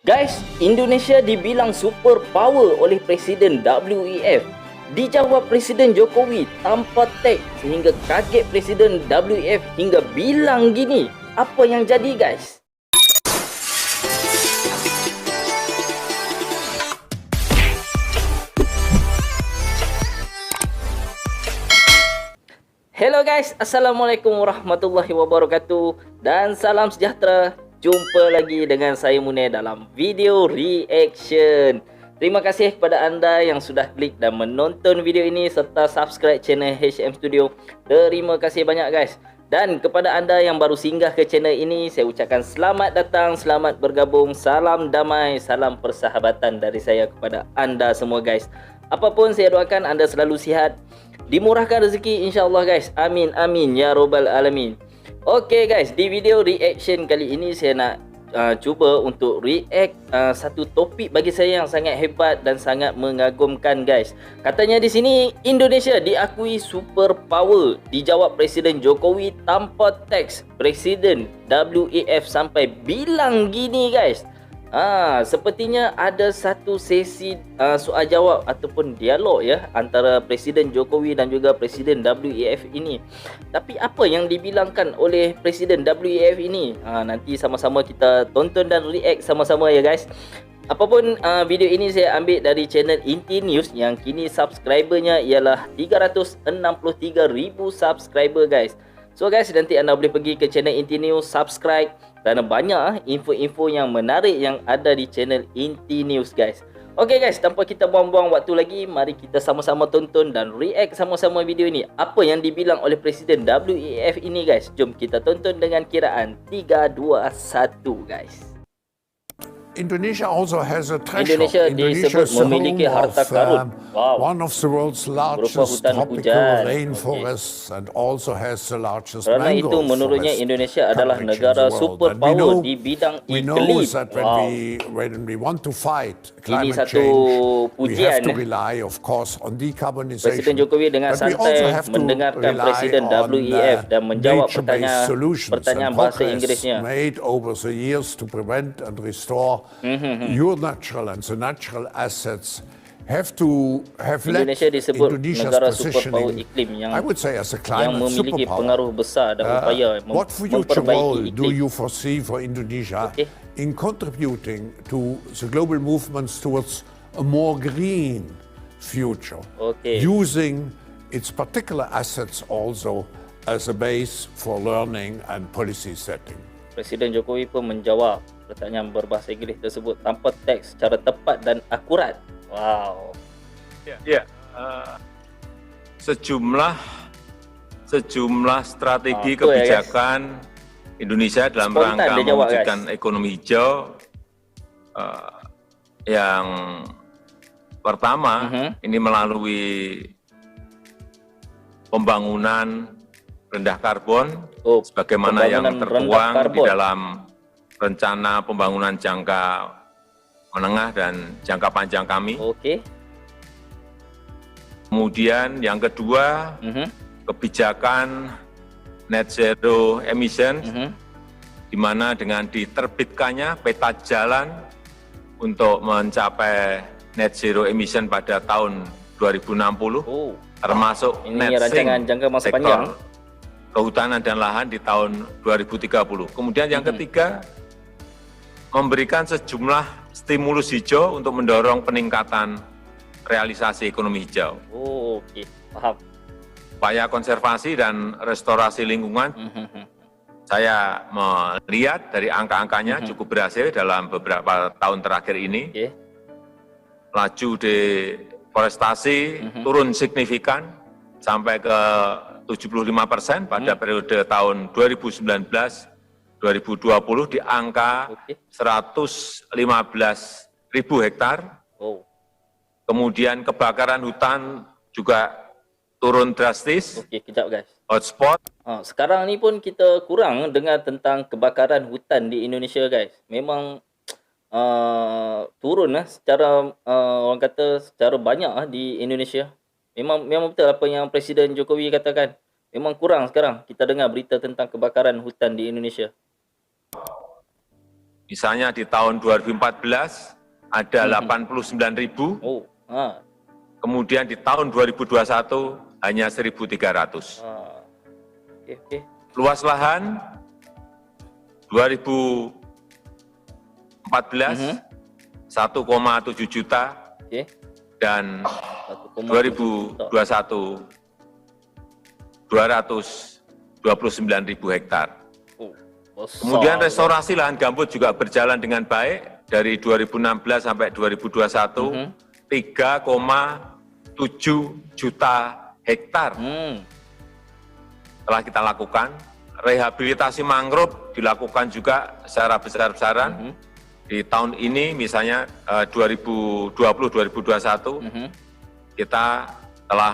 Guys, Indonesia dibilang super power oleh Presiden WEF. Dijawab Presiden Jokowi tanpa tag sehingga kaget Presiden WEF hingga bilang gini. Apa yang jadi guys? Hello guys, Assalamualaikum warahmatullahi wabarakatuh dan salam sejahtera. Jumpa lagi dengan saya Munir dalam video reaction. Terima kasih kepada anda yang sudah klik dan menonton video ini serta subscribe channel HM Studio. Terima kasih banyak guys. Dan kepada anda yang baru singgah ke channel ini, saya ucapkan selamat datang, selamat bergabung, salam damai, salam persahabatan dari saya kepada anda semua guys. Apapun saya doakan anda selalu sihat, dimurahkan rezeki insya-Allah guys. Amin amin ya robbal alamin. Okey guys, di video reaction kali ini saya nak cuba untuk react satu topik bagi saya yang sangat hebat dan sangat mengagumkan guys. Katanya di sini Indonesia diakui super power. Dijawab Presiden Jokowi tanpa teks. Presiden WEF sampai bilang gini guys. Sepertinya ada satu sesi soal jawab ataupun dialog ya antara Presiden Jokowi dan juga Presiden WEF ini. Tapi apa yang dibilangkan oleh Presiden WEF ini? Nanti sama-sama kita tonton dan react sama-sama ya guys. Apapun video ini saya ambil dari channel Inti News yang kini subscribernya ialah 363,000 subscriber guys. So guys, nanti anda boleh pergi ke channel Inti News, subscribe, kerana banyak info-info yang menarik yang ada di channel Inti News guys. Okey guys, tanpa kita buang-buang waktu lagi, mari kita sama-sama tonton dan react sama-sama video ini. Apa yang dibilang oleh Presiden WEF ini guys. Jom kita tonton dengan kiraan 3, 2, 1 guys. Indonesia also has a treasure. Indonesia disebut memiliki harta karun. One of the world's largest tropical rainforests and also has the largest Kerana itu menurutnya Indonesia adalah negara super power di bidang iklim. We know that when we want to fight climate change, we have to rely of course on decarbonization. Presiden Jokowi dengan santai mendengarkan Presiden WEF dan menjawab pertanyaan bahasa Inggerisnya. Made over the years to prevent and restore your natural and the natural assets have led Indonesia disebut Indonesia's negara superpower positioning, iklim yang I would say, as a climate memiliki superpower. pengaruh besar dan upaya What future role memperbaiki do iklim. you foresee for Indonesia in contributing to the global movements towards a more green future, using its particular assets also as a base for learning and policy setting? Presiden Jokowi pun menjawab pertanyaan berbahasa Inggeris tersebut tanpa teks secara tepat dan akurat. Wow. Sejumlah strategi kebijakan Indonesia dalam rangka mewujudkan ekonomi hijau. Yang pertama ini melalui pembangunan rendah karbon, sebagaimana yang tertuang di dalam rencana pembangunan jangka menengah dan jangka panjang kami. Kemudian yang kedua, kebijakan net zero emission, di mana dengan diterbitkannya peta jalan untuk mencapai net zero emission pada tahun 2060, termasuk net sektor kehutanan dan lahan di tahun 2030. Kemudian yang ketiga, memberikan sejumlah stimulus hijau untuk mendorong peningkatan realisasi ekonomi hijau. Paham. Upaya konservasi dan restorasi lingkungan, saya melihat dari angka-angkanya cukup berhasil dalam beberapa tahun terakhir ini. Laju deforestasi turun signifikan sampai ke 75% pada periode tahun 2019-2020 di angka 115.000 hektar. Kemudian kebakaran hutan juga turun drastis. Kejap guys. Hotspot. Sekarang ni pun kita kurang dengar tentang kebakaran hutan di Indonesia guys. Memang turun secara orang kata secara banyak di Indonesia. Memang betul apa yang Presiden Jokowi katakan. Memang kurang sekarang kita dengar berita tentang kebakaran hutan di Indonesia. Misalnya di tahun 2014 ada 89.000, kemudian di tahun 2021 hanya 1.300. Luas lahan 2014 1,7 juta dan 2021 229.000 hektar. Kemudian restorasi lahan gambut juga berjalan dengan baik dari 2016 sampai 2021, 3,7 juta hektar telah kita lakukan. Rehabilitasi mangrove dilakukan juga secara besar-besaran. Di tahun ini misalnya 2020-2021 kita telah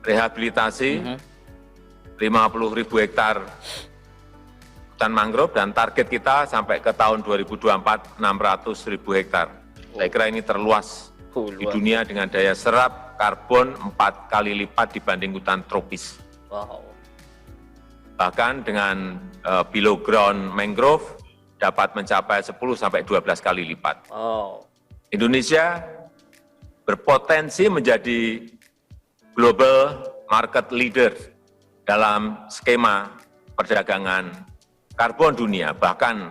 merehabilitasi 50.000 hektar hutan mangrove dan target kita sampai ke tahun 2024 600.000 hektar. Saya kira ini terluas di dunia dengan daya serap karbon 4 kali lipat dibanding hutan tropis. Bahkan dengan below ground mangrove dapat mencapai 10 sampai 12 kali lipat. Indonesia berpotensi menjadi global market leader dalam skema perdagangan karbon dunia, bahkan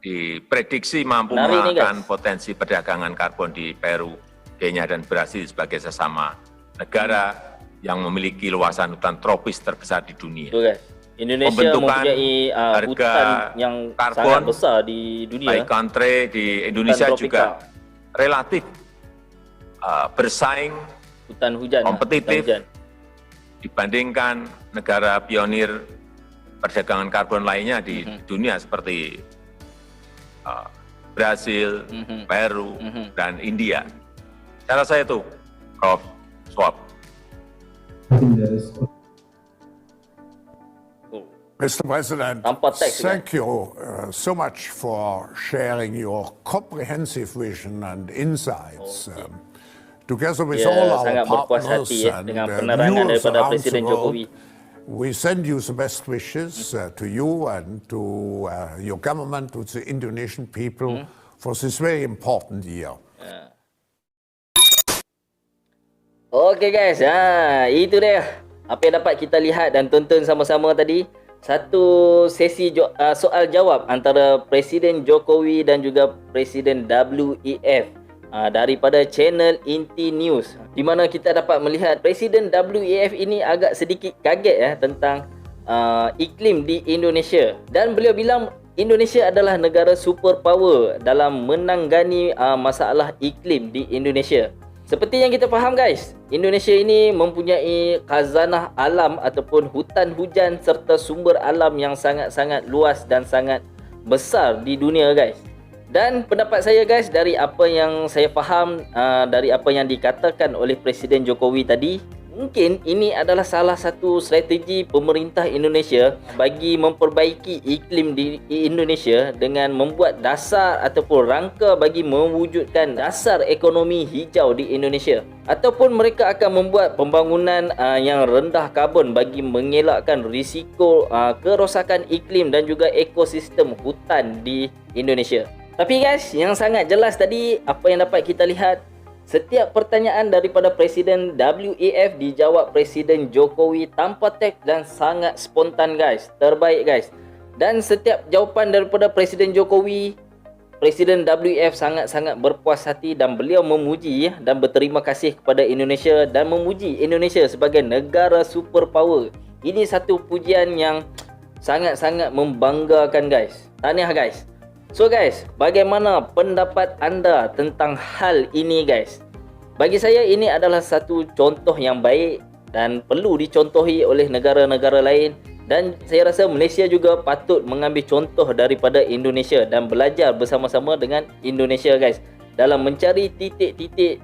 diprediksi mampu mengalahkan potensi perdagangan karbon di Peru, Kenya, dan Brasil sebagai sesama negara yang memiliki luasan hutan tropis terbesar di dunia. Indonesia mempunyai hutan yang sangat besar di dunia. Baik country di Indonesia juga relatif bersaing, hutan hujan, kompetitif dibandingkan negara pionir perdagangan karbon lainnya di dunia seperti Brasil, Peru, dan India. Saya rasa itu, Prof. Swab. Mr. President, thank you so much for sharing your comprehensive vision and insights. Together with all our partners and viewers around the world, we send you the best wishes to you and to your government, to the Indonesian people for this very important year. Okay guys, itu dia apa yang dapat kita lihat dan tonton sama-sama tadi. Satu sesi soal jawab antara Presiden Jokowi dan juga Presiden WEF daripada channel Inti News, di mana kita dapat melihat Presiden WEF ini agak sedikit kaget tentang iklim di Indonesia, dan beliau bilang Indonesia adalah negara superpower dalam menangani masalah iklim di Indonesia. Seperti yang kita faham guys, Indonesia ini mempunyai khazanah alam ataupun hutan hujan serta sumber alam yang sangat-sangat luas dan sangat besar di dunia guys. Dan pendapat saya guys, dari apa yang saya faham, dari apa yang dikatakan oleh Presiden Jokowi tadi, mungkin ini adalah salah satu strategi pemerintah Indonesia bagi memperbaiki iklim di Indonesia dengan membuat dasar ataupun rangka bagi mewujudkan dasar ekonomi hijau di Indonesia, ataupun mereka akan membuat pembangunan yang rendah karbon bagi mengelakkan risiko kerosakan iklim dan juga ekosistem hutan di Indonesia. Tapi guys, yang sangat jelas tadi apa yang dapat kita lihat, setiap pertanyaan daripada Presiden WEF dijawab Presiden Jokowi tanpa teks dan sangat spontan guys. Terbaik guys. Dan setiap jawapan daripada Presiden Jokowi, Presiden WEF sangat-sangat berpuas hati dan beliau memuji dan berterima kasih kepada Indonesia dan memuji Indonesia sebagai negara superpower. Ini satu pujian yang sangat-sangat membanggakan guys. Tahniah guys. So guys, bagaimana pendapat anda tentang hal ini guys? Bagi saya ini adalah satu contoh yang baik dan perlu dicontohi oleh negara-negara lain, dan saya rasa Malaysia juga patut mengambil contoh daripada Indonesia dan belajar bersama-sama dengan Indonesia guys dalam mencari titik-titik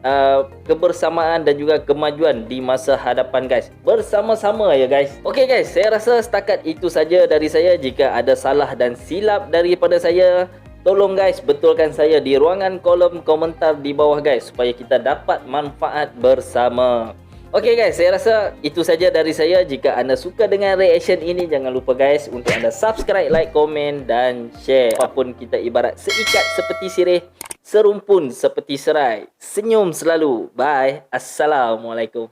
kebersamaan dan juga kemajuan di masa hadapan guys. Bersama-sama ya guys. Okey guys, saya rasa setakat itu saja dari saya. Jika ada salah dan silap daripada saya, tolong guys betulkan saya di ruangan kolom komentar di bawah guys, supaya kita dapat manfaat bersama. Oke guys, saya rasa itu saja dari saya. Jika anda suka dengan reaction ini, jangan lupa guys untuk anda subscribe, like, komen, dan share. Apapun kita ibarat seikat seperti sirih, serumpun seperti serai. Senyum selalu. Bye. Assalamualaikum.